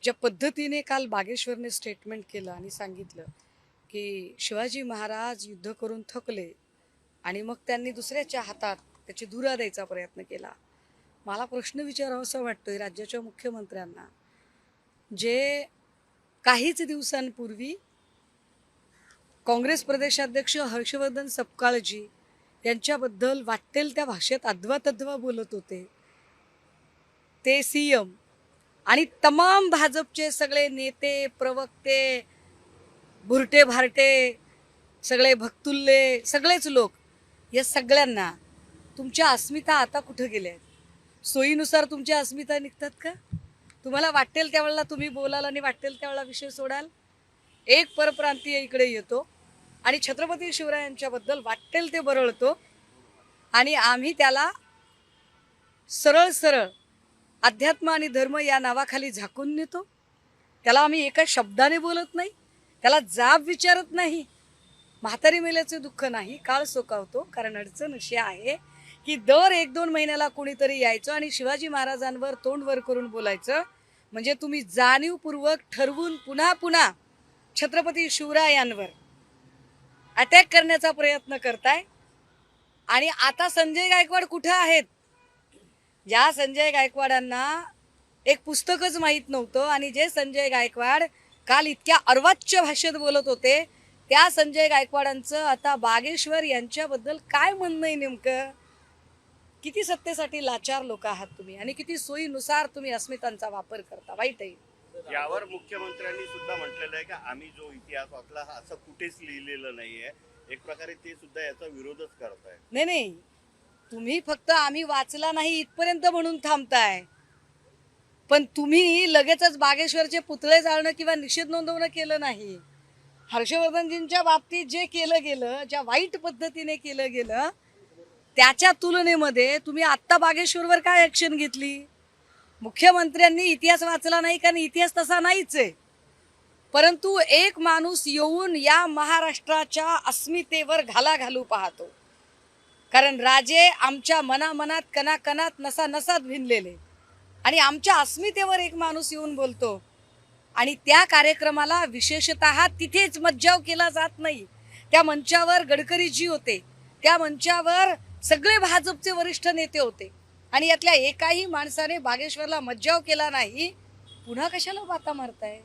ज्या पद्धतीने काल बागेश्वरने स्टेटमेंट केलं आणि सांगितलं की शिवाजी महाराज युद्ध करून थकले आणि मग त्यांनी दुसऱ्याच्या हातात त्याची धुरा द्यायचा प्रयत्न केला. मला प्रश्न विचारावासा वाटतोय राज्याच्या मुख्यमंत्र्यांना, जे काहीच दिवसांपूर्वी काँग्रेस प्रदेशाध्यक्ष हर्षवर्धन सपकाळजी यांच्याबद्दल वाटेल त्या भाषेत अध्वा बोलत होते. ते सीएम आणि तमाम भाजपचे सगळे नेते प्रवक्ते बुरटे भारटे सगळे भक्तुल्ले सगळेच लोक, या सगळ्यांना तुमच्या अस्मिता आता कुठे गेल्या आहेत? सोयीनुसार तुमच्या अस्मिता निघतात का? तुम्हाला वाटेल त्यावेळेला तुम्ही बोलाल आणि वाटेल त्यावेळेला विषय सोडाल. एक परप्रांतीय इकडे येतो आणि छत्रपती शिवरायांच्याबद्दल वाटेल ते बरळतो आणि आम्ही त्याला सरळ सरळ अध्यात्म आणि धर्म या नावाखाली झाकून नेतो. त्याला आम्ही एका शब्दाने बोलत नाही, त्याला जाब विचारत नाही. म्हातारी मेल्याचे दुःख नाही, काळ सोकावतो. कारण अडचण अशी आहे की दर 1-2 महिन्याला कोणीतरी यायचं आणि शिवाजी महाराजांवर तोंड वर करून बोलायचं. म्हणजे तुम्ही जाणीवपूर्वक ठरवून पुन्हा पुन्हा छत्रपती शिवरायांवर अटॅक करण्याचा प्रयत्न करताय. आणि आता संजय गायकवाड कुठे आहेत? ज्या संजय गायकवाडांना एक पुस्तकच माहीत नव्हतं आणि जे संजय गायकवाड काल इतक्या अर्वाच्य भाषेत बोलत होते, त्या संजय गायकवाडांचं आता बागेश्वर यांच्याबद्दल काय म्हणणं आहे नेमकं? किती सत्तेसाठी लाचार लोक आहात तुम्ही आणि किती सोयीनुसार तुम्ही अस्मितांचा वापर करता. वाईट आहे. यावर मुख्यमंत्र्यांनी सुद्धा म्हटलेलं आहे की आम्ही जो इतिहास वाचला असं कुठेच लिहिलेलं नाहीये. एक प्रकारे ते सुद्धा याचा विरोधच करताय. नाही, तुम्ही फक्त आम्ही वाचला नाही इथपर्यंत म्हणून थांबताय, पण तुम्ही लगेचच बागेश्वरचे पुतळे जाळणं किंवा निषेध नोंदवणं केलं नाही. हर्षवर्धनजींच्या बाबतीत जे केलं गेलं, ज्या वाईट पद्धतीने केलं गेलं, त्याच्या तुलनेमध्ये तुम्ही आत्ता बागेश्वरवर काय ऍक्शन घेतली? मुख्यमंत्र्यांनी इतिहास वाचला नाही, कारण इतिहास तसा नाहीच आहे. परंतु एक माणूस येऊन या महाराष्ट्राच्या अस्मितेवर घाला घालू पाहतो. कारण राजे आमच्या मनामनात कणाकणात नसानसात भिनलेले आणि आमच्या अस्मितेवर एक माणूस येऊन बोलतो आणि त्या कार्यक्रमाला विशेषतः तिथेच मज्जाव केला जात नाही. त्या मंचावर गडकरीजी होते, त्या मंचावर सगळे भाजपचे वरिष्ठ नेते होते आणि यातल्या एकाही माणसाने बागेश्वरला मज्जाव केला नाही. पुन्हा कशाला बाता मारताय?